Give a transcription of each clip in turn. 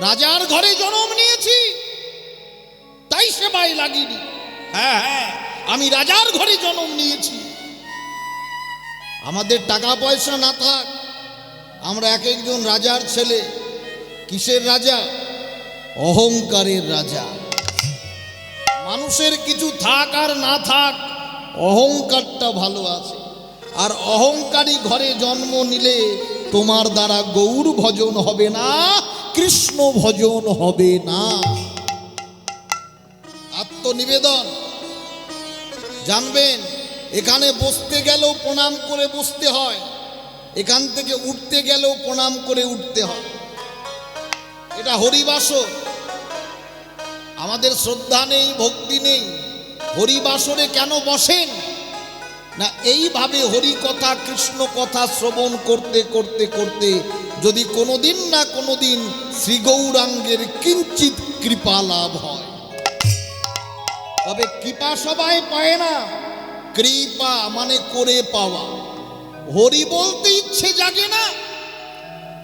রাজার ঘরে জন্ম নিয়েছি, তাই সেবায় লাগিনি। হ্যাঁ হ্যাঁ, আমি রাজার ঘরে জন্ম নিয়েছি। আমাদের টাকা পয়সা না থাক, আমরা এক একজন রাজার ছেলে। কিসের রাজা? অহংকারের রাজা। মানুষের কিছু থাক আর না থাক, অহংকারটা ভালো আছে। আর অহংকারী ঘরে জন্ম নিলে তোমার দ্বারা গৌর ভজন হবে না, কৃষ্ণ ভজন হবে না। আত্মনিবেদন জানবেন, এখানে বসতে গেলেও প্রণাম করে বসতে হয়, এখান থেকে উঠতে গেলেও প্রণাম করে উঠতে হয়। এটা হরিবাসর। আমাদের শ্রদ্ধা নেই, ভক্তি নেই। হরিবাসরে কেন বসেন না? এইভাবে হরি কথা, কৃষ্ণ কথা শ্রবণ করতে করতে করতে যদি কোনোদিন না কোনোদিন শ্রী গৌরাঙ্গের কিঞ্চিত কৃপা লাভ হয়। তবে কৃপা সবাই পায় না, কৃপা মানে করে পাওয়া। হরি বলতে ইচ্ছে জাগে না?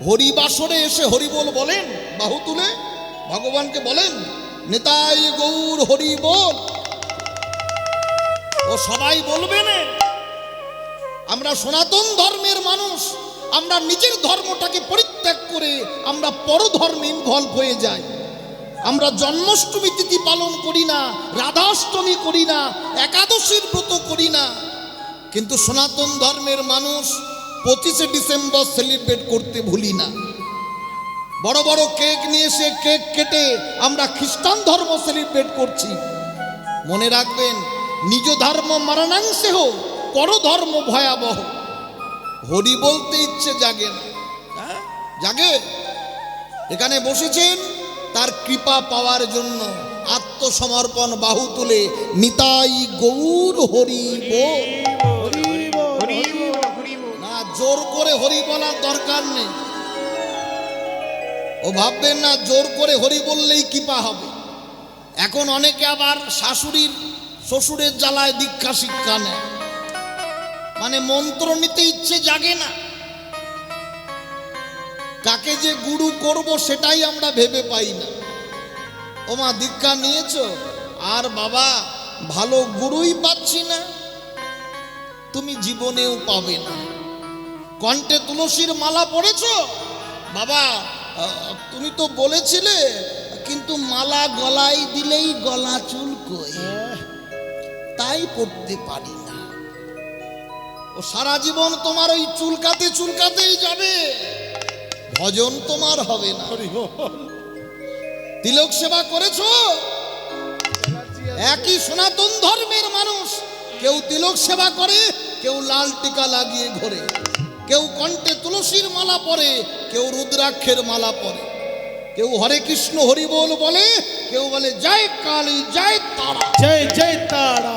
হরিবাসরে এসে হরিবোল বলেন, বাহু তুলে ভগবানকে বলেন, নিতাই গৌর হরি বল। ও সবাই বলবে না? আমরা সনাতন ধর্মের মানুষ, আমরা নিজের ধর্মটাকে পরিত্যাগ করে আমরা পরধর্মে ইনভলভ হয়ে যাই। আমরা জন্মাষ্টমী তিথি পালন করি না, রাধাষ্টমী করি না, একাদশীর ব্রত করি না। কিন্তু সনাতন ধর্মের মানুষ 25শে ডিসেম্বর সেলিব্রেট করতে ভুলি না। বড় বড় কেক নিয়ে এসে কেক কেটে আমরা খ্রিস্টান ধর্ম সেলিব্রেট করছি। মনে রাখবেন, নিজ ধর্ম মারণাংশে হোক, পরধর্ম ভয়াবহ। হরি বলতে ইচ্ছে জাগে না? জাগে। এখানে বসেছেন তার কৃপা পাওয়ার জন্য। আত্মসমর্পণ, বাহু তুলে নিতাই গৌর হরি বল। না, জোর করে হরি বলার দরকার নেই। ও ভাববেন না জোর করে হরি বললেই কৃপা হবে। এখন অনেকে আবার শাশুড়ির শ্বশুরের জ্বালায় দীক্ষা শিক্ষা নেয়, মানে মন্ত্র নিতে ইচ্ছে জাগে না। কাকে যে গুরু করব সেটাই আমরা ভেবে পাই না। ও মা, দীক্ষা নিয়েছো? আর বাবা, ভালো গুরুই পাচ্ছি না। তুমি জীবনেও পাবে না। কণ্ঠে তুলসীর মালা পড়েছো? বাবা, তুমি তো বলেছিলে, কিন্তু মালা গলায় দিলেই গলা চুলকোয়, তাই পড়তে পারি না। ও সারা জীবন তোমার ওই চুলকাতে চুলকাতেই যাবে, ভজন তোমার হবে না। তিলক সেবা করেছো? একই সনাতন ধর্মের মানুষ, কেউ তিলক সেবা করে, কেউ লাল টিকা লাগিয়ে ঘোরে, কেউ কণ্ঠে তুলসীর মালা পরে, কেউ রুদ্রাক্ষের মালা পরে, কেউ হরে কৃষ্ণ হরি বল বলে, কেউ বলে জয় কালী জয় তারা, জয় জয় তারা।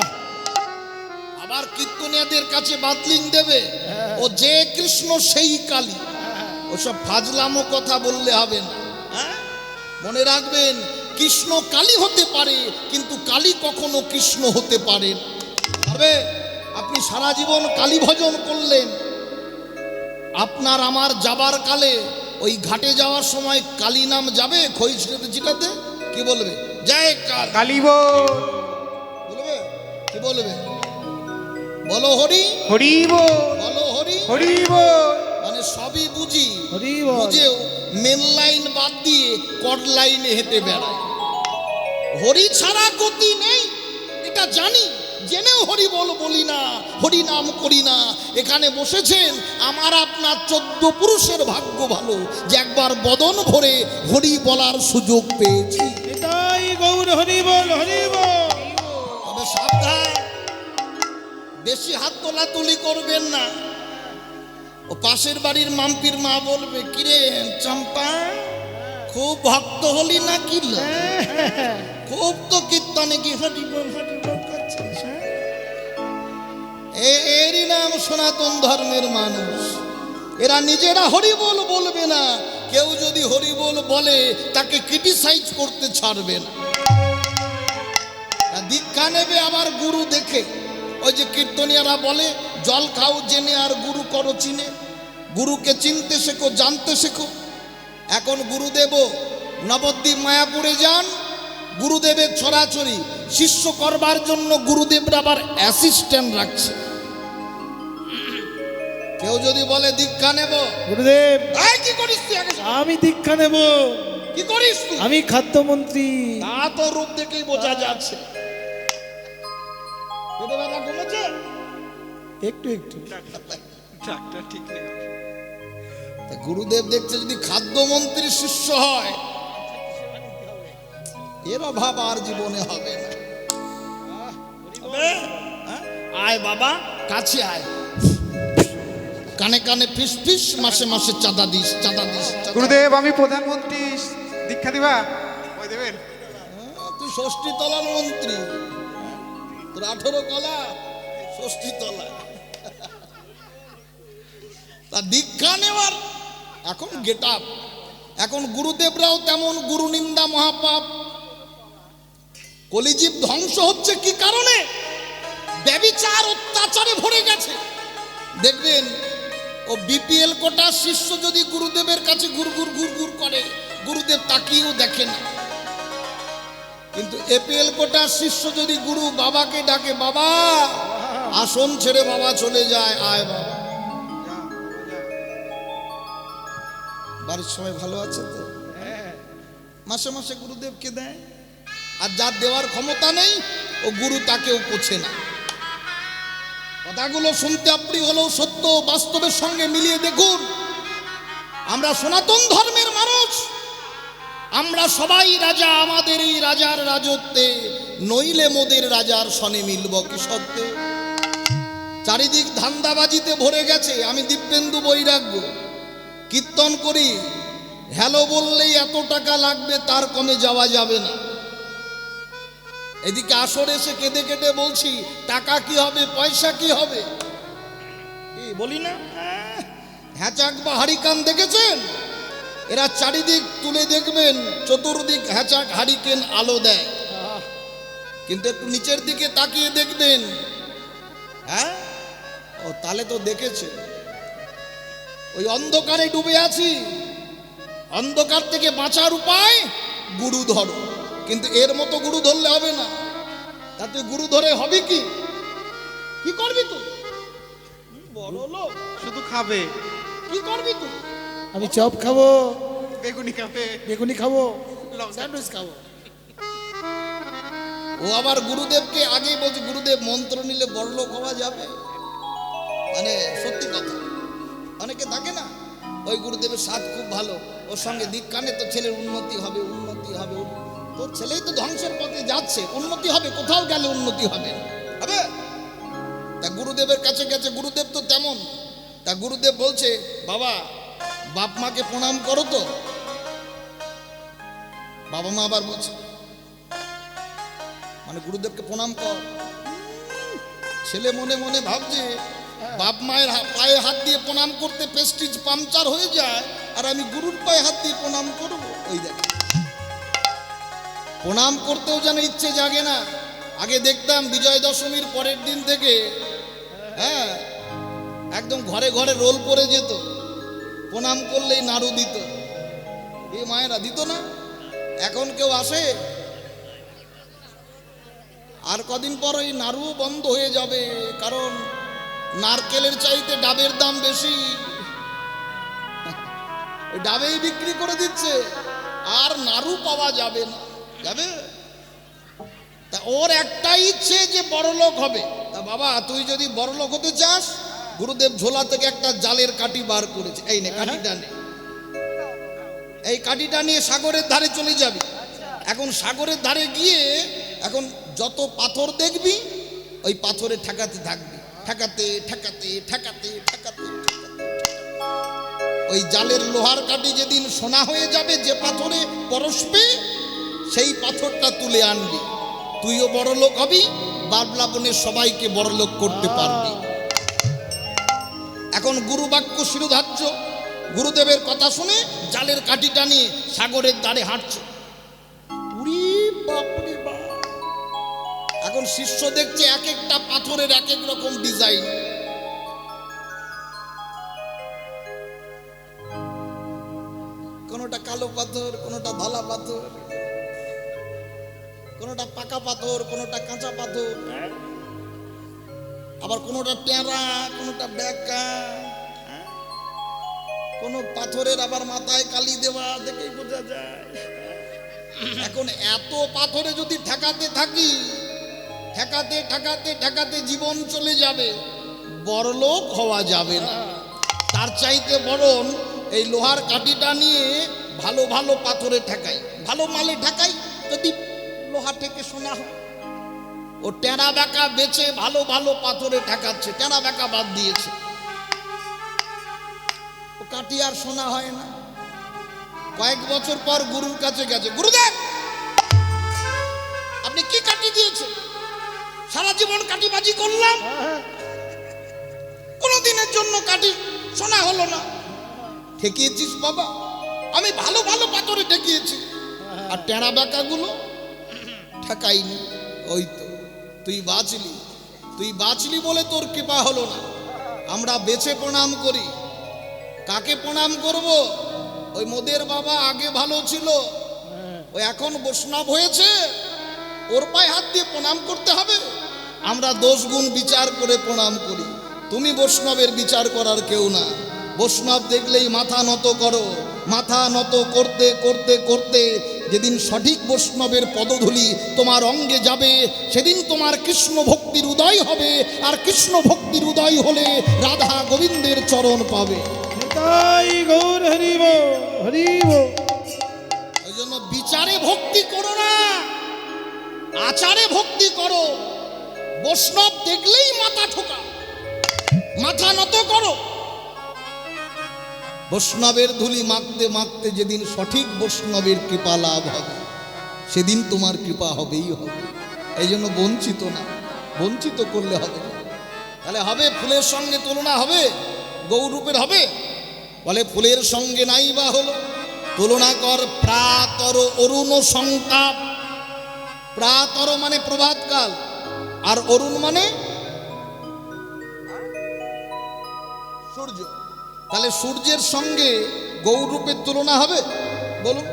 আবার কীর্তনিয়াদের কাছে বাতলিং দেবে, ও যে কৃষ্ণ সেই কালী। ওসব ফাজলামো কথা বললে হবে না। মনে রাখবেন, কৃষ্ণ কালী হতে পারে, কিন্তু কালী কখনো কৃষ্ণ হতে পারে না। আপনি সারা জীবন কালী ভজন করলেন, আপনার আমার যাবার কালে ওই ঘাটে যাওয়ার সময় কালী নাম যাবে খই ছিটাতে ছিটাতে? কি বলবে? জয় কালী বলবে? কি বলবে? বলো হরি হরি বল, বলো হরি হরি বল। মানে সবই বুঝি, হরি বল। বুঝেও মেন লাইন বাদ দিয়ে কড লাইনে হেঁটে বেড়ায়। হরি ছাড়া গতি নেই, এটা জানি, জেনেও হরি বল বলি না, হরি নাম করি না। এখানে বসেছেন আমার আপনার 14 পুরুষের ভাগ্য ভালো যে একবার বদন ভরে হরি বলার সুযোগ পেয়েছি। নিতাই গৌর হরি বল, হরি বল। তবে সাবধান, বেশি হাত তোলাতুলি করবেন না। ও পাশের বাড়ির মাম্পির মা বলবে, কিরে চম্পা, খুব ভক্ত হলি না কি? খুব তো কীর্তনে কি হরি বল করছিস। এরই নাম সনাতন ধর্মের মানুষ। এরা নিজেরা হরি বল বলবে না, কেউ যদি হরি বল বলে তাকে ক্রিটিসাইজ করতে ছাড়বে না। দীক্ষা নেবে আবার গুরু দেখে। ওই যে কীর্তনিয়ারা বলে, জল খাও জেনে আর গুরু করো চিনে। গুরুকে চিনতে শেখো, জানতে শেখো। এখন গুরুদেব নবদ্বীপ মায়াপুরে যান, গুরুদেবের ছড়াছড়ি শিষ্য করবার জন্য গুরুদেবরা আবার অ্যাসিস্ট্যান্ট রাখছে। কেউ যদি বলে দীক্ষা নেব, গুরুদেব এই কি করিস তুই আগে শোন। আমি দীক্ষা নেব, কি করিস তুই? আমি খাদ্যমন্ত্রী। তা তো রূপ দেখেই বোঝা যাচ্ছে। পেটে ব্যথা কমেছে? একটু একটু। তা গুরুদেব দেখছে যদি খাদ্যমন্ত্রীর শিষ্য হয়, এর অভাব আর জীবনে হবে না। হবে? হ্যাঁ? আয় বাবা, কাছে আয়, কানে কানে ফিস ফিস, মাসে মাসে চাঁদা দিস, চাঁদা দিস, চাঁদা। গুরুদেব আমি প্রধানমন্ত্রী, দীক্ষা দিবা ওই দেবেন। তুই ষষ্ঠী তলার মন্ত্রী, তোর 18 কলা, ষষ্ঠী তলা। তা দীক্ষা নেওয়ার এখন গেট আপ। এখন গুরুদেবরাও তেমন, গুরু নিন্দা মহাপাপ। কলিজীব ধ্বংস হচ্ছে কি কারণে? ব্যভিচার অত্যাচারে ভরে গেছে। দেখবেন ও বিপিএল কোটার শিষ্য যদি গুরুদেবের কাছে ঘুরঘুর ঘুরঘুর করে, গুরুদেব তাকিয়েও দেখে না। কিন্তু এপিএল কোটার শিষ্য যদি গুরু বাবাকে ডাকে, বাবা আসন ছেড়ে বাবা চলে যায়, আয় বাবা। বাড়ির সবাই ভালো আছে তো? মাসে মাসে গুরুদেবকে দেয়। আর যার দেওয়ার ক্ষমতা নেই, ও গুরু তাকেও পোছে না। কথাগুলো শুনতে আপনি হলেও সত্য, বাস্তবের সঙ্গে মিলিয়ে দেখুন। আমরা সনাতন ধর্মের মানুষ, আমরা সবাই রাজা। আমাদের এই রাজার রাজত্বে নইলে মোদের রাজার সনে মিলব কি সত্ত্বে? চারিদিক ধান্দাবাজিতে ভরে গেছে। আমি দিব্যেন্দু বৈরাগ্য কীর্তন করি, হ্যালো বললেই এত টাকা লাগবে, তার কমে যাওয়া যাবে না। এদিকে আসরে এসে কেঁদে কেটে বলছি, টাকা কি হবে, পয়সা কি হবে, কি বলি না? হ্যাচাক বা হারিকান দেখেছেন? এরা চারিদিক তুলে দেখবেন, চতুর্দিক হ্যাচাক হারিকেন আলো দেয়। কিন্তু একটু নিচের দিকে তাকিয়ে দেখবেন, হ্যাঁ ও তাহলে তো দেখেছে। ওই অন্ধকারে ডুবে আছি, অন্ধকার থেকে বাঁচার উপায় গুরু ধরো। কিন্তু এর মতো গুরু ধরলে হবে না। তাতে গুরু ধরে হবে কি? কি করবি তুই? বড় লোক, শুধু খাবে, কি করবি তুই? আমি চপ খাবো, বেগুনি খাবে, বেগুনি খাবো, লঙ্কা। স্যান্ডউইচ খাবো। ও আবার গুরুদেবকে আগেই বলছে, গুরুদেব মন্ত্র নিলে বড়লোক হওয়া যাবে। মানে সত্যি কথা, অনেকে থাকে না, ওই গুরুদেবের স্বাদ খুব ভালো, ওর সঙ্গে দীক্ষানে তো ছেলের উন্নতি হবে, উন্নতি হবে। তোর ছেলেই তো ধ্বংসের পথে যাচ্ছে, উন্নতি হবে? কোথাও গেলে উন্নতি হবে না, হবে? তা গুরুদেবের কাছে গেছে, গুরুদেব তো তেমন। তা গুরুদেব বলছে, বাবা বাপ মাকে প্রণাম করো তো। বাবা মা আবার বলছে, মানে গুরুদেবকে প্রণাম কর। ছেলে মনে মনে ভাবছে, বাপ মায়ের পায়ে হাত দিয়ে প্রণাম করতে প্রেস্টিজ পাংচার হয়ে যায়, আর আমি গুরুর পায়ে হাত দিয়ে প্রণাম করব। ওই দেখ, প্রণাম করতেও যেন ইচ্ছে জাগে না। আগে দেখতাম বিজয় দশমীর পরের দিন থেকে, হ্যাঁ, একদম ঘরে ঘরে রোল পড়ে যেত, প্রণাম করলেই নাড়ু দিত। এই মায়েরা দিত না? এখন কেউ আসে? আর কদিন পর এই নাড়ুও বন্ধ হয়ে যাবে, কারণ নারকেলের চাইতে ডাবের দাম বেশি। ওই ডাবেই বিক্রি করে দিচ্ছে, আর নাড়ু পাওয়া যাবে না। যাবে? তা ওর একটাই ইচ্ছে যে বড়লোক হবে। তা বাবা তুই যদি বড়লোক হতে চাস, গুরুদেব ঝোলা থেকে একটা জালের কাঠি বার করেছে, এই নে কাঠিটা নে। এই কাঠিটা নিয়ে সাগরের ধারে চলে যাবি। এখন সাগরের ধারে গিয়ে এখন যত পাথর দেখবি, ওই পাথরে ঠেকাতে থাকবি, ঠেকাতে ঠেকাতে ঠেকাতে ঠেকাতে। ওই জালের লোহার কাঠি যেদিন সোনা হয়ে যাবে, যে পাথরে পরশবে, সেই পাথরটা তুলে আনবি। তুইও বড় লোক হবি, বাবলা বনের সবাইকে বড় লোক করতে পারবি। এখন গুরু বাক্য শিরোধার্য। গুরুদেবের কথা শুনে জালের কাঠিটা নিয়ে সাগরের ধারে হাঁটছে। উরি বাপরে বাপ! এখন শিষ্য দেখছে এক একটা পাথরের এক এক রকম ডিজাইন। কোনটা কালো পাথর, পাথর, কোনোটা ঢালা পাথর, কোনোটা পাকা পাথর, কোনোটা কাঁচা পাথর, আবার কোনোটা টেরা, কোনোটা বেঁকা, কোন পাথরের আবার মাথায় কালি দেওয়া, দেখেই বোঝা যায়। এখন এত পাথরে যদি ঠেকাতে থাকি, ঠেকাতে ঠেকাতে ঠেকাতে জীবন চলে যাবে, বড়লোক হওয়া যাবে না। তার চাইতে বরং এই লোহার কাঠিটা নিয়ে ভালো ভালো পাথরে ঠেকাই, ভালো মালে ঠেকাই, যদি লোহা থেকে সোনা হয়। ও টেরা বেঁকা বেচে ভালো ভালো পাথরে ঠেকাচ্ছে, টেরা বেঁকা বাদ দিয়েছে, ও কাঠি আর সোনা হয় না। কয়েক বছর পর গুরুর কাছে গেছে, গুরুদেব আপনি কি কাঠি দিয়েছেন? সারা জীবন কাঠিবাজি করলাম, কোনদিনের জন্য কাঠি সোনা হলো না। ঠেকিয়েছিস বাবা, আমি ভালো ভালো পাথরে ঠেকিয়েছি, আর টেরা বেঁকা গুলো ঠেকাইনি। ওই তো তুই বাঁচলি, তুই বাঁচলি বলে তোর কৃপা হলো না। আমরা বেছে প্রণাম করি, কাকে প্রণাম করব? ওই মোদের বাবা আগে ভালো ছিল, ওই এখন বৈষ্ণব হয়েছে, ওর পায়ে হাত দিয়ে প্রণাম করতে হবে? আমরা দোষ গুণ বিচার করে প্রণাম করি। তুমি বৈষ্ণবের বিচার করার কেউ না। বৈষ্ণব দেখলেই মাথা নত করো, মাথা নত করতে করতে করতে যেদিন সঠিক বৈষ্ণবের পদধূলি তোমার অঙ্গে যাবে, সেদিন তোমার কৃষ্ণ ভক্তির উদয় হবে, আর কৃষ্ণ ভক্তির উদয় হলে রাধা গোবিন্দের চরণ পাবে। তাই গৌর হরিব হরিব। ওই জন্য বিচারে ভক্তি করো না, আচারে ভক্তি করো। বৈষ্ণব দেখলেই মাথা ঠোকা, মাথা নত করো। বৈষ্ণবের ধুলি মাখতে মাখতে যেদিন সঠিক বৈষ্ণবের কৃপা লাভ হবে, সেদিন তোমার কৃপা হবেই হবে। এই জন্য বঞ্চিত না, বঞ্চিত করলে হবে না। তাহলে হবে ফুলের সঙ্গে তুলনা হবে, গৌরূপের হবে? বলে ফুলের সঙ্গে নাই বা হলো, তুলনা কর প্রাতর অরুণ সংতাপ। প্রাতর মানে প্রভাতকাল, আর অরুণ মানে সূর্য। তাহলে সূর্যের সঙ্গে গৌরূপের তুলনা হবে? বলুন।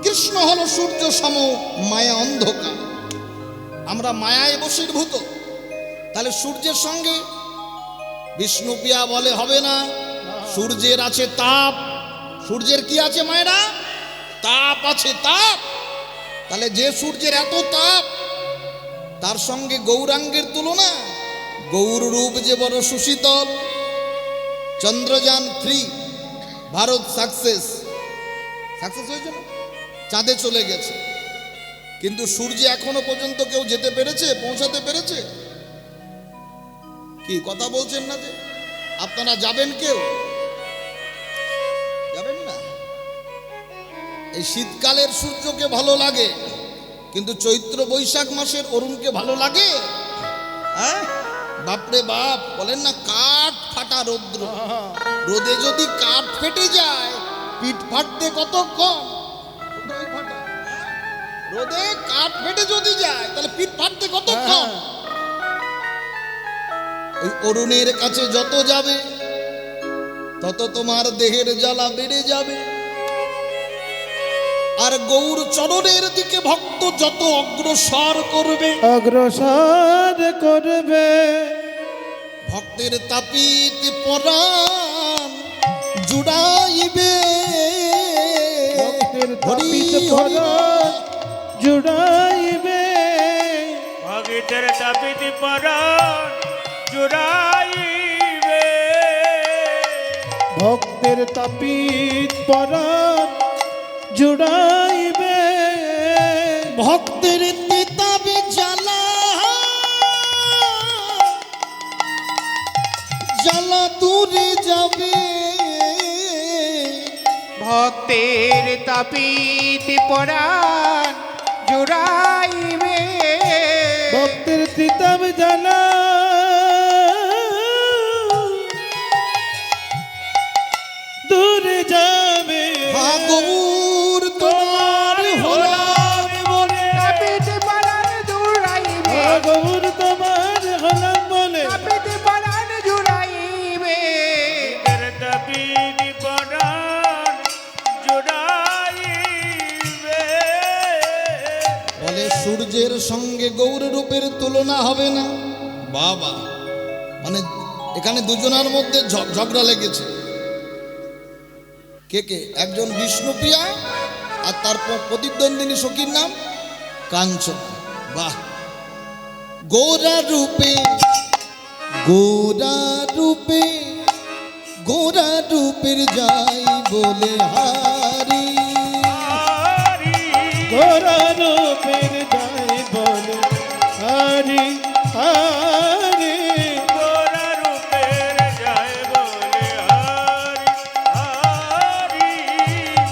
কৃষ্ণ হলো সূর্য সম মায়া অন্ধকার, আমরা মায়ায় বশীভূত। তাহলে সূর্যের সঙ্গে বিষ্ণুপ্রিয়া বলে হবে না। সূর্যের আছে তাপ, সূর্যের কি আছে মায়েরা? তাপ আছে, তাপ। তাহলে যে সূর্যের এত তাপ, তার সঙ্গে গৌরাঙ্গের তুলনা? গৌর রূপ যে বড় সুশীতল। চন্দ্রযান 3 ভারত সাকসেস হয়েছে না, চাঁদে চলে গেছে, কিন্তু সূর্যে এখনো পর্যন্ত কেউ যেতে পেরেছে, পৌঁছাতে পেরেছে? কি কথা বলছেন না যে? আপনারা যাবেন? কেউ যাবেন না? এই শীতকালের সূর্যকে ভালো লাগে, কিন্তু চৈত্র বৈশাখ মাসের অরুণকে ভালো লাগে? হ্যাঁ, বাপরে বাপ, বলেন না কাঠ ফাটা রৌদ্র। রোদে যদি কাঠ ফেটে যায়, পিঠ ফাটতে কতক্ষণ? রোদে কাঠ ফেটে যদি যায়, তাহলে পিঠ ফাটতে কতক্ষণ? ওই অরুণের কাছে যত যাবে, তত তোমার দেহের জ্বালা বেড়ে যাবে। আর গৌর চরণের দিকে ভক্ত যত অগ্রসর করবে, অগ্রসর করবে, ভক্তের তাপিত পরাণ জুড়াইবে। ভক্তের তাপিত পরাণ জুড়াইবে, ভক্তের তাপিত পরাণ জুড়াইবে, ভক্তের তাপিত পরাণ জুড়াইবে। ভক্তের তিতাবে জ্বালা, জ্বালা দূরে যাবে। ভক্তের তাপিত পরাণ জুড়াইবে, ভক্তের তিতাব জ্বালা দূরে যাবে। গৌর তোমার হলাম বলে, তাপিত পরাণ জুড়াইবে, গৌর তোমার হলাম বলে, তাপিত পরাণ জুড়াইবে। ভক্তের তাপিত পরাণ জুড়াইবে, নিজের সঙ্গে গৌর রূপের তুলনা হবে না। বাবা, মানে এখানে দুজনের মধ্যে ঝগড়া লেগেছে। কে কে? একজন বিষ্ণুপ্রিয়া আর তারপর প্রতিদ্বন্দ্বিনী সখীর নাম কাঞ্চন। বাহ, গোরা রূপে গোরা রূপে গোরা রূপের যাই বলে হারি। গোরা রূপের যাই বলে হারি হারি। গোরা রূপের যায় বলে হারি হারি।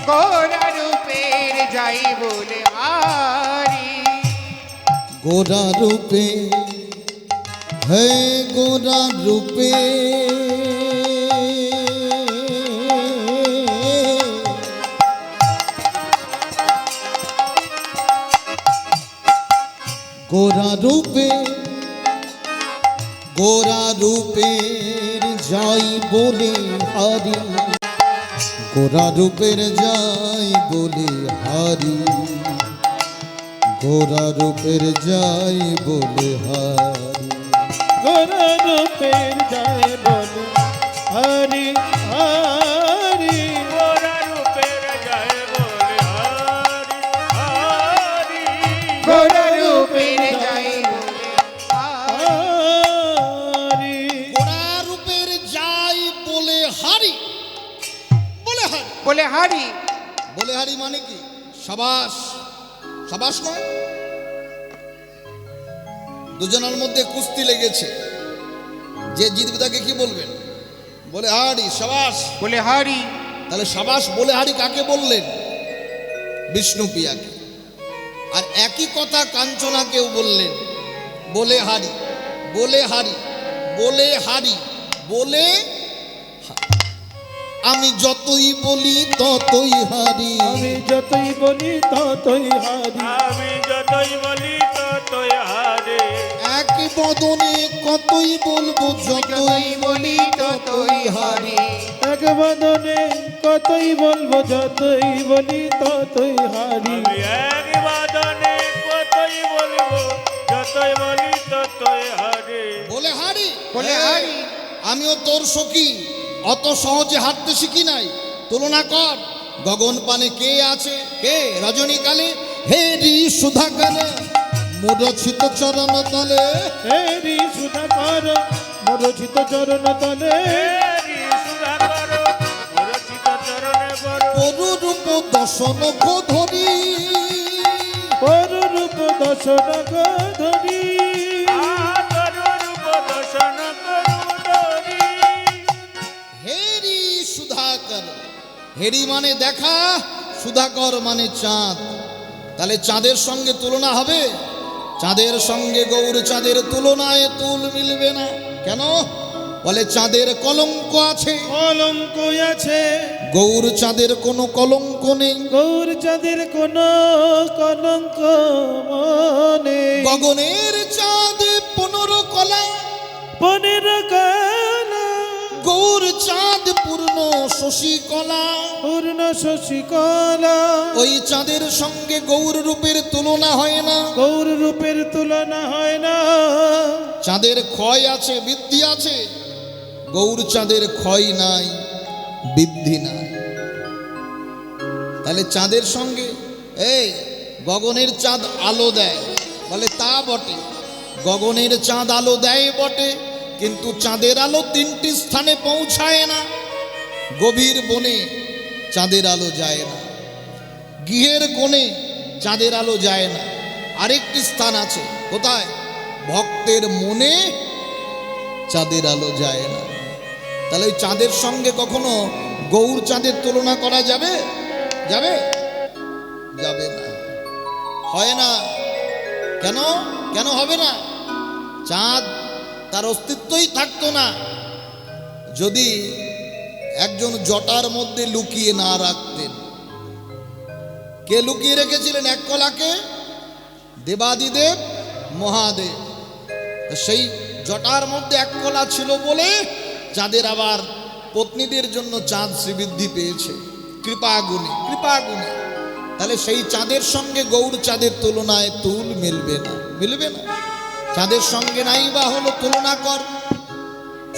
গোরা রূপের যাই বলে হারি। গোরা রূপে হে গোরা রূপে গোরা রূপে গোরা রূপের যাই বলে হারি। গোরা রূপের যাই বলে হারি। গোরা রূপের যাই বলে হারি। গোরা রূপের যাই বলে হারি হারি। গোরা রূপের যায় বলে হারি হারি। গোরা রূপের যাই বলে হারি। গোরা রূপের যাই বলে হারি। বলে হারি বলে হারি। বলে হারি মানে কি? সাবাস সাবাস নয়, দুজনের মধ্যে কুস্তি লেগেছে। যে জিতবে তাকে কি বলবেন? বলে হারি, সাবাস। বলে হারি। তাহলে সাবাস বলে হারি কাকে বললেন? বিষ্ণুপ্রিয়াকে। আর একই কথা কাঞ্চনাকেও বললেন, বলে হারি বলে হারি বলে হারি বলে আমি যতই বলি ততই হারি। আমি যতই বলি ততই হারি। আমি যতই বলি ততই হারে। এক বদনে কতই বলবো যতই যতই বলি ততই হারি। এক বদনে কতই বলবো যতই বলি ততই হারি। আমি এক বাদনে কতই বলবো, যতই বলি ততই হারে। বলে হারি বলে হারি। আমিও তোর সখী, অত সহজে হাঁটতে শিখি নাই। তুলনা কর, গগন পানে কে আছে? কে? রজনীকালে হেরি সুধাকর মুরছিত চরণ তলে। হেরি সুধাকর মরচিত চরণ তলে। হেরি সুধাকর মুরছিত চরণে বর। পরুরূপ দশন ধরি পররূপ দর্শন ধরি। আতর রূপ দর্শন করু ধরি। হেরি সুধাকর। হেরি মানে দেখা, সুধাকর মানে চাঁদ। তাহলে চাঁদের সঙ্গে তুলনা হবে? চাঁদের সঙ্গে গৌর চাঁদের তুলনায় তুল মিলবে না। কেন? বলে চাঁদের কলঙ্ক আছে, কলঙ্ক আছে। গৌর চাঁদের কোনো কলঙ্ক নেই। গৌর চাঁদের কোন কলঙ্ক মনে। গগনের চাঁদ 15 কলা, 15 কালা গৌর চাঁদ পূর্ণ শশীকলা। পূর্ণ শশীকলা। ওই চাঁদের সঙ্গে গৌর রূপের তুলনা হয় না। গৌর রূপের তুলনা হয় না। চাঁদের ক্ষয় আছে, বৃদ্ধি আছে। গৌর চাঁদের ক্ষয় নাই, বৃদ্ধি নাই। তাহলে চাঁদের সঙ্গে এই গগনের চাঁদ আলো দেয়, বলে তা বটে। গগনের চাঁদ আলো দেয় বটে, কিন্তু চাঁদের আলো 3টি স্থানে পৌঁছায় না। গভীর বনে চাঁদের আলো যায় না, গৃহের কোণে চাঁদের আলো যায় না। আরেকটি স্থান আছে, কোথায়? ভক্তের মনে চাঁদের আলো যায় না। তাহলে ওই চাঁদের সঙ্গে কখনো গৌর চাঁদের তুলনা করা যাবে? যাবে? যাবে না, হয় না। কেন? কেন হবে না? চাঁদ তার অস্তিত্বই থাকতো না যদি একজন জটার মধ্যে লুকিয়ে না রাখতেন। কে লুকিয়ে রেখেছিলেন এক কলাকে? দেবাদিদেব মহাদেব। সেই জটার মধ্যে এক কলা ছিল বলে চাঁদের আবার পত্নীদের জন্য চাঁদ শ্রীবৃদ্ধি পেয়েছে। কৃপা গুণে, কৃপা গুণে। তাহলে সেই চাঁদের সঙ্গে গৌর চাঁদের তুলনায় তুল মিলবে না, মিলবে না। চাঁদের সঙ্গে নাই বা হলো তুলনা কর।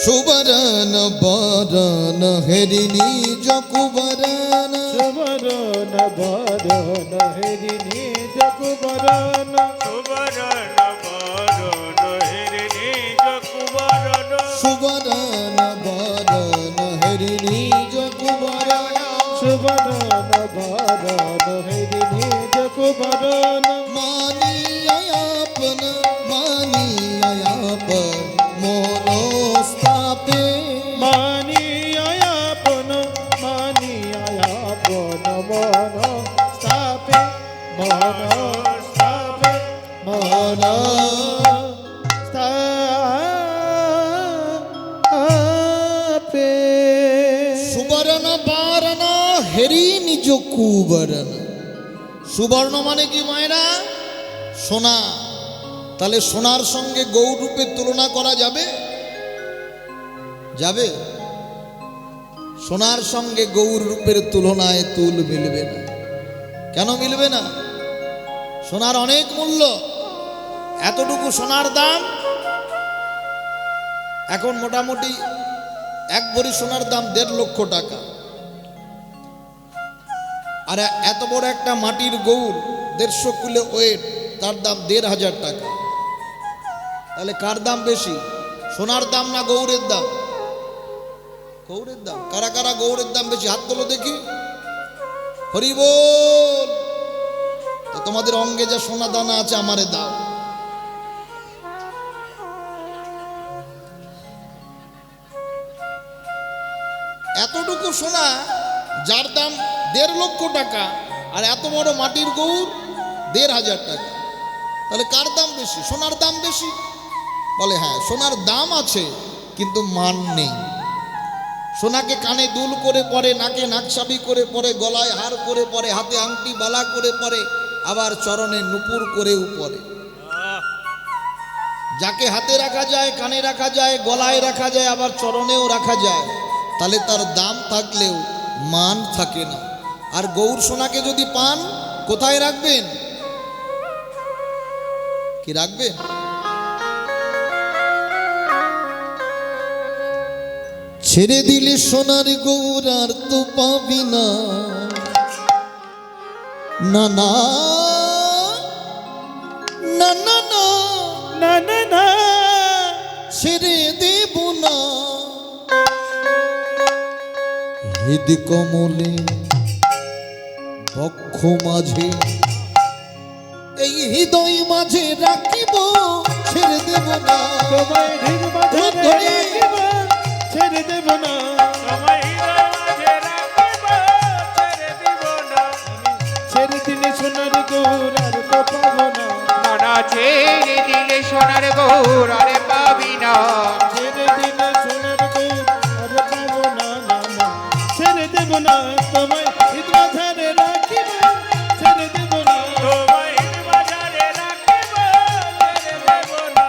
সুবরণ বরণ হেরিনি যকুবরণ, সুবরণ বরণ হেরিনি যকুবরণ, সুবরণ বরণ হিরণী যকুবরণ, সুবরণ বরণ হেরিনি যকুবরণ, সুবরণ বরণ হেরিনি যকুবরণ। মানিয়াপন মানিয়াপন মনস্তাপে, মানিয়াপন মানিয়াপন মন স্থাপে, মন স্থাপে, মন স্থাপে। সুবর্ণ বরণ হেরিনি যকুবরণ। সুবর্ণ মানে কি মায়েরা? সোনা। তাহলে সোনার সঙ্গে গৌর রূপের তুলনা করা যাবে? যাবে? সোনার সঙ্গে গৌর রূপের তুলনায় তুল মিলবে না। কেন মিলবে না? সোনার অনেক মূল্য। এতটুকু সোনার দাম এখন মোটামুটি এক ভরি সোনার দাম 1.5 লক্ষ টাকা। আর এত বড় একটা মাটির গৌর 150 কিলো ওয়েট, তার দাম 1,500 টাকা। তাহলে কার দাম বেশি? সোনার দাম না গৌরের দাম? গৌরের দাম। কারা কারা গৌরের দাম বেশি হাত তোলো দেখি। হরি বল। তো তোমাদের অঙ্গে যা সোনা দানা আছে আমারে দাও। এতটুকু সোনা যার দাম 1.5 লক্ষ টাকা, আর এত বড় মাটির গৌর 1,500 টাকা। তাহলে কার দাম বেশি? সোনার দাম বেশি। বলে হ্যাঁ, সোনার দাম আছে কিন্তু মান নেই। সোনাকে কানে দুল করে পরে, নাকে নাকছাবি করে পরে, গলায় হার করে পরে, হাতে আংটি বালা করে পরে, আবার চরণে নুপুর করেও পরে। যাকে হাতে রাখা যায়, কানে রাখা যায়, গলায় রাখা যায়, আবার চরণেও রাখা যায়, তাহলে তার দাম থাকলেও মান থাকে না। আর গৌর সোনাকে যদি পান, কোথায় রাখবেন? কি রাখবেন? ছেড়ে দিলে সোনার গৌর আর তো পাবি না, না না না না না না না না, ছেড়ে দেব না। হৃদ কমলে বক্ষ মাঝে, এই হৃদয় মাঝে রাখিব, ছেড়ে দেব না। তোমায় হৃদ মাঝে রাখিব, ছেড়ে দেব না। তোমায় হৃদয় মাঝে রাখিব, ছেড়ে দিব না। ছেড়ে দিলে সোনার গৌর আর তো পাবো না, নানা ছেড়ে দিলে সোনার গৌর আরে পাবি না। ছেড়ে দিলে সোনার গৌর আর পাবো না, না না, ছেড়ে দেব না। তোমায় হৃদ মাঝে রাখিব, ছেড়ে দেব না। তোমায় হৃদয় মাঝে রাখিব, ছেড়ে দিব না।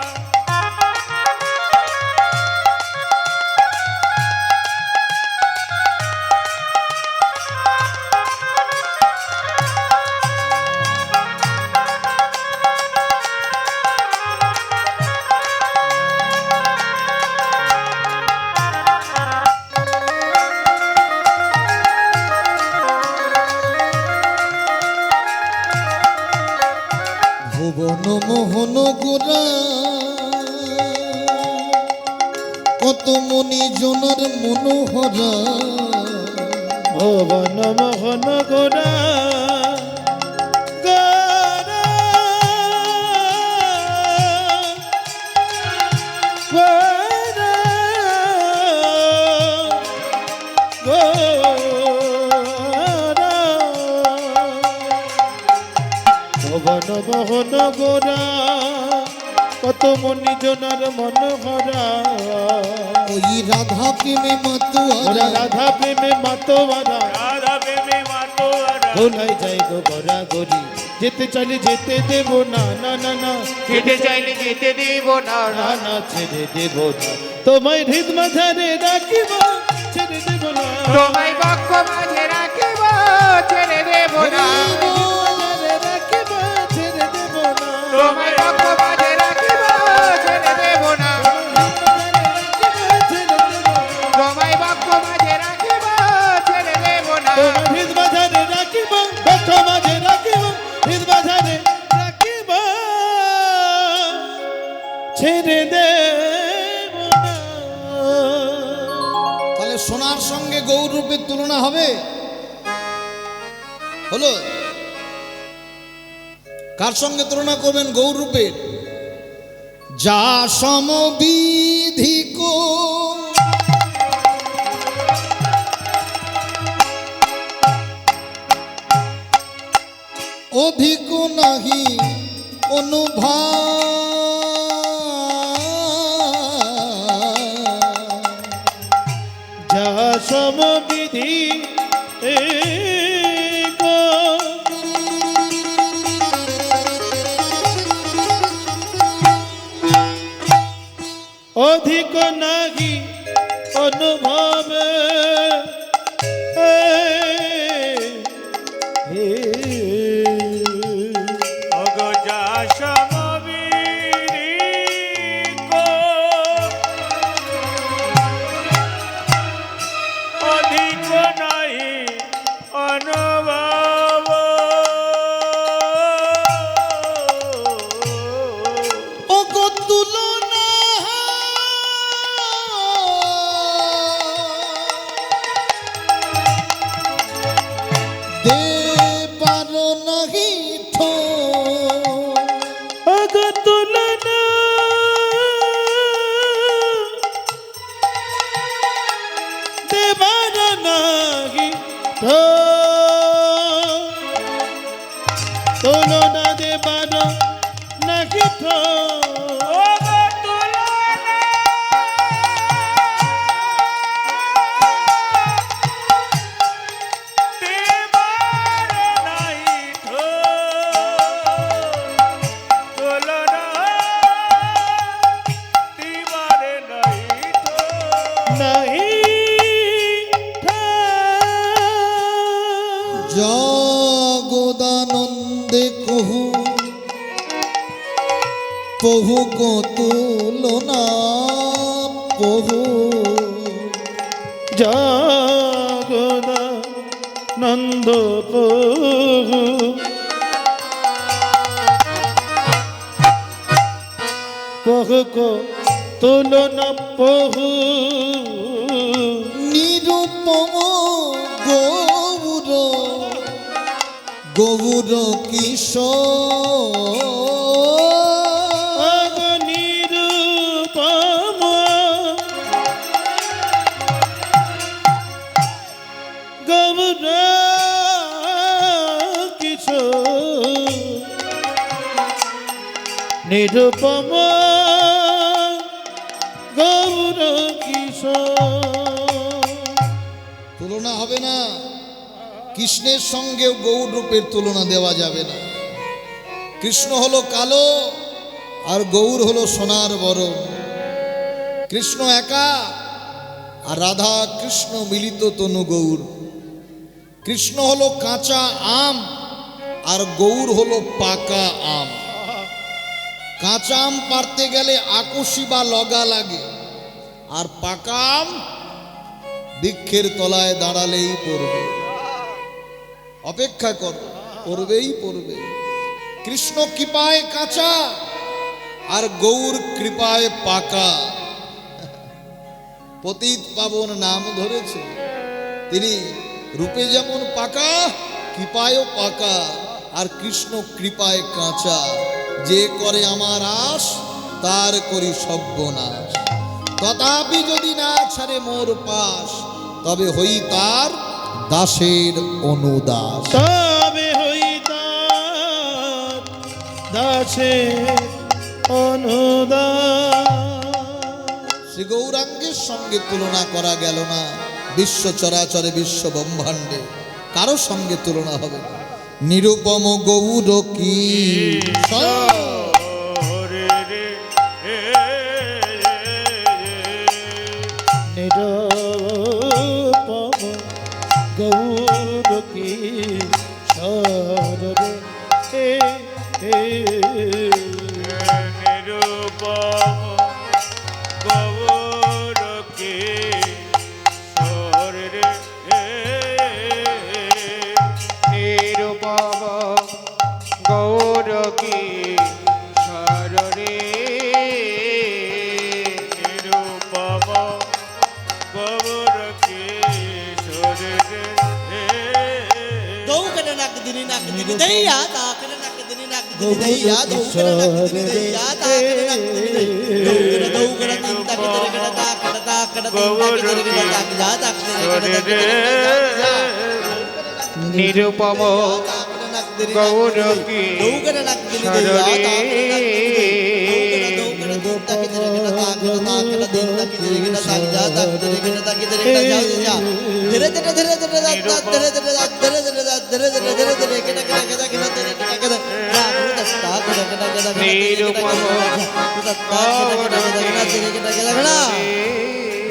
ভুবন মোহন গোরা, কত মনি জনার মনোহরা। ভুবন মোহন গোরা, গোরা, গোরা, গোরা। ভুবন মোহন গোরা, কত মনি জনার মনোহরা। ওই রাধা প্রেমে ওরা মাতুয়ারা, রাধা প্রেমে মাতোয়ারা, রাধা প্রেমে মাতোয়ারা। ভোলাই যাই গো গোরা গরি, যেতে চাইলে যেতে দেব না, না না না, যেতে চাইলে যেতে দিব না। না না, ছেড়ে দেব না। তোমায় হৃদ মাঝারে রাখিব, ছেড়ে দেব না। তোমায় বক্ষ মাঝে রাখিব, ছেড়ে দেব না। হরি বল। ছেড়ে দেব না। তাহলে সোনার সঙ্গে গৌর রূপের তুলনা হবে? হলো? কার সঙ্গে তুলনা করবেন গৌর রূপের? যা সমবিধি কো অধিক নাহি অনুভব, যা সমবিধি এক, অধিক নাহি অনুভবে। অগজা সমবিরিক অধিক নাই অনুভব। ওগো তুলনা দেবার নাহি ঠো, অগ তুলনা দেবার নাহি ঠো, তুলনা দেবার নাহি ঠো। নাহি ঠো। জগদানন্দে কহু বহু কো তুলনা বহু, জগদানন্দ প্রভু বহু কো তুলনা বহু, নিরূপম গৌর গৌর কিশোর, অগ নিরূপম গৌর কিশোর, নিরূপম গৌর কিশোর। তুলনা হবে না। কৃষ্ণের সঙ্গেও গৌর রূপের তুলনা দেওয়া যাবে না। কৃষ্ণ হলো কালো আর গৌর হলো সোনার বরণ। কৃষ্ণ একা আর রাধা কৃষ্ণ মিলিত তনু গৌর। কৃষ্ণ হলো কাঁচা আম আর গৌর হলো পাকা আম। কাঁচা আম পারতে গেলে আকশি বা লগা লাগে, আর পাকা আম বৃক্ষের তলায় দাঁড়ালেই পড়বে। অপেক্ষা কর, পড়বেই পড়বে। কৃষ্ণ কৃপায় কাঁচা আর গৌর কৃপায় পাকা। পতিত পাবন নাম ধরেছে, তিনি রূপে যেমন পাকা, কৃপায়ও পাকা, আর কৃষ্ণ কৃপায় কাঁচা। যে করে আমার আশ তার করি সর্বনাশ, তথাপি যদি না ছাড়ে মোর পাশ, তবে হই তার দাসের অনুদাস। তবে হই তার দাসের অনুদাস। শ্রী গৌরাঙ্গের সঙ্গে তুলনা করা গেল না। বিশ্ব চরাচরে বিশ্ব ব্রহ্মাণ্ডে কারো সঙ্গে তুলনা হবে না। নিরুপম গৌর কি নিরূপম গৌর কিশোর রে, নিরূপম গৌর কিশোর রে, নিরূপম গৌর কিশোর রে, দিনি দেইয়া তাকরে নাক দিনি নাক দিনি দেইয়া দৌকরে নাক দিনি দেইয়া তাকরে নাক দিনি দেইয়া দৌকরে তিন তাকে তেরে কেটা তাকরে তাকরে তিন তাকে তেরে কেটা তাক যা তাক তেরে কেটা যা নিরুপম গৌর কি দৌকরে নাক দিনি দেইয়া তাকরে নাক দিনি দেইয়া দৌকরে তিন তাকে তেরে কেটা তাকরে তাকরে তিন তাকে তেরে কেটা তাক যা তাক তেরে কেটা তাকে তেরে কেটা যা যা ধীরে ধীরে ধীরে ধীরে ধীরে ধীরে ধীরে ধীরে ধীরে ধীরে ধীরে কেটা কেটা কেটা কেটা ধীরে কেটা কেটা তা কেটা কেটা কেটা নিরুপম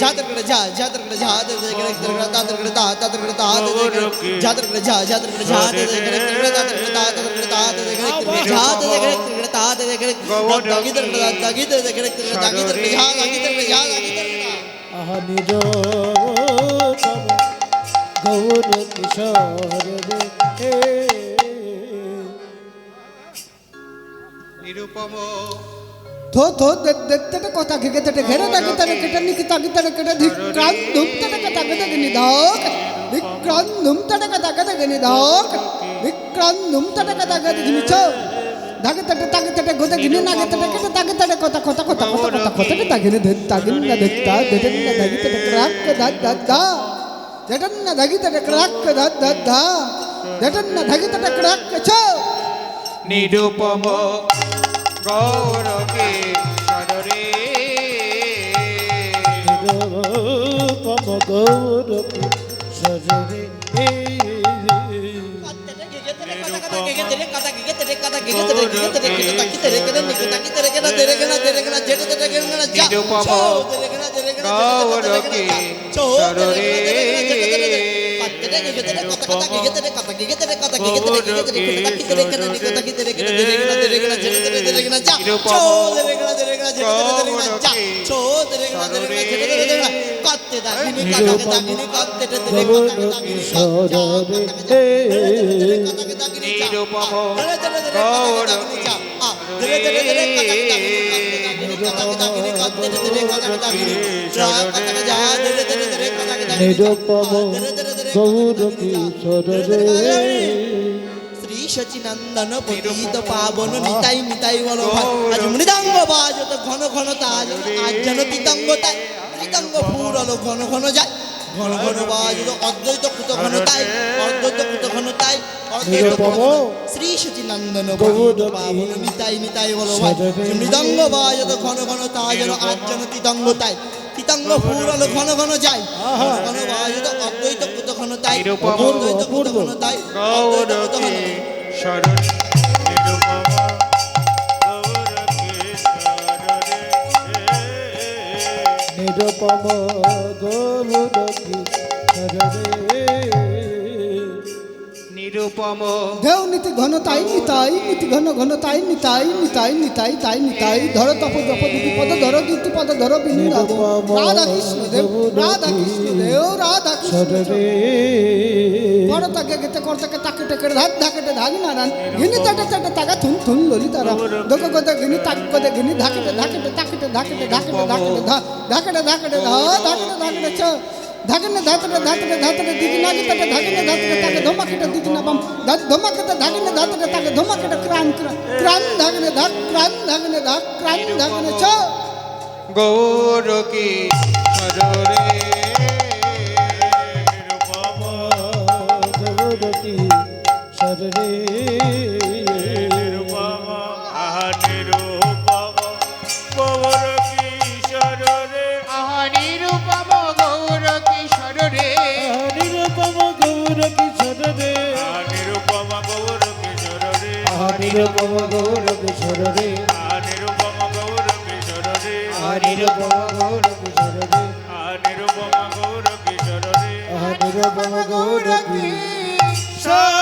जातर करे जा जातर करे जा दे करे करे तातर करे ता तातर करे ता दे करे जातर करे जा जातर करे जा दे करे करे तातर करे ता तातर करे ता दे करे जा दे करे ता दे करे दागी दर करे दागी दे करे दागी दर जा दागी दर जा दागी दर আহা নিরূপম গৌর কিশোর রে নিরুপম থো থো দেখতে কথা ঘেকে তেটে ঘেরে তাকে তারে কেটে নিকি তাকে তারে কেটে ধিক্রান ধুম তাকে তাকে তাকে নিধাক ধিক্রান ধুম তাকে তাকে তাকে নিধাক ধিক্রান ধুম তাকে তাকে তাকে নিছ ধাকে তাকে গোতে গিনে নাগে তাকে কেটে তাকে তারে কথা কথা কথা কথা কথা কথা তাকে ধে তাকে না দেখতা দেটেন না ধাগি তাকে ক্রাক দাদ দাদ দা দেটেন না ধাগি তাকে ক্রাক দাদ দাদ দা দেটেন না ধাগি তাকে ক্রাক ছ নিরুপম গৌর কি সরে নিরূপম গৌর কিশোর রে নিরুপম গৌর নিরূপম গৌর কিশোর রে শ্রী সচিনন্দন পতিত পাবন নিতাই নিতাই বলো ভাই আজ মৃদাঙ্গ বাজত ঘন ঘন তাজ আজ যেন তিতঙ্গ তাই তিতঙ্গ ফুরলো ঘন ঘন যায় ঘন ঘন বাজত অদ্বৈত কুত ঘন তাই অদ্বৈত কুত ঘন তাই শ্রী সচিনন্দন পতিত পাবন নিতাই নিতাই বলো ভাই মৃদাঙ্গ বাজত ঘন ঘন তাজ যেন আজ যেন তিতঙ্গ তাই তিতঙ্গ ফুরলো ঘন ঘন যায় ঘন ঘন বাজত অদ্বৈত কুত ঘন তাই অদ্বৈত কুত ঘন তাই গৌর কি শরণ নিরুপম গৌর কিশোর রে নিরূপম গৌর কিশোর রে নিরুপম দেও নীতি ঘন তাই নিতাই নীতি ঘন ঘন তাই নিতাই নিতাই নিতাই তাই নিতাই ধরো তপ জপ দুটি পদ ধরো দুটি পদ ধরো বিনু রাধা কৃষ্ণ দেব রাধা কৃষ্ণ দেব রাধা কৃষ্ণ রে বড় তাকে গেতে করতাকে তাকে টেকে ধাক ধাকেটে ধাগি নারান গিনি তাটা তাটা তাকা থুন থুন ললিতারা দোক গদে গিনি তাক গদে গিনি ধাকেটে ধাকেটে তাকেটে ধাকেটে ধাকেটে ধাকেটে ধাকেটে ধাকেটে ধা ধাকেটে ধাকেটে ছ ধাগনে ধাতরে ধাতরে ধাতরে দিদি নাগি তাকে ধাগনে ধাতরে তাকে ধমাকেটে দিদি না বাম ধমাকেটে ধাগনে ধাতরে তাকে ধমাকেটে ক্রান ক্রান ধাগনে ধাক ক্রান ধাগনে ধাক ক্রান ধাগনে ছ গৌর কি সরে নিরুপম গৌর কিশোর রে নিরুপম আহা নিরুপম গৌর কিশোর রে আহা নিরুপম গৌর কি সরে নিরূপম গৌর কিশোর রে নিরুপম গৌর কিশোর রে নিরূপম গৌর কিশোর রে নিরুপম গৌর কিশোর রে নিরূপম গৌর কিশোর রে নিরুপম গৌর কিশোর রে নিরূপম গৌর কিশোর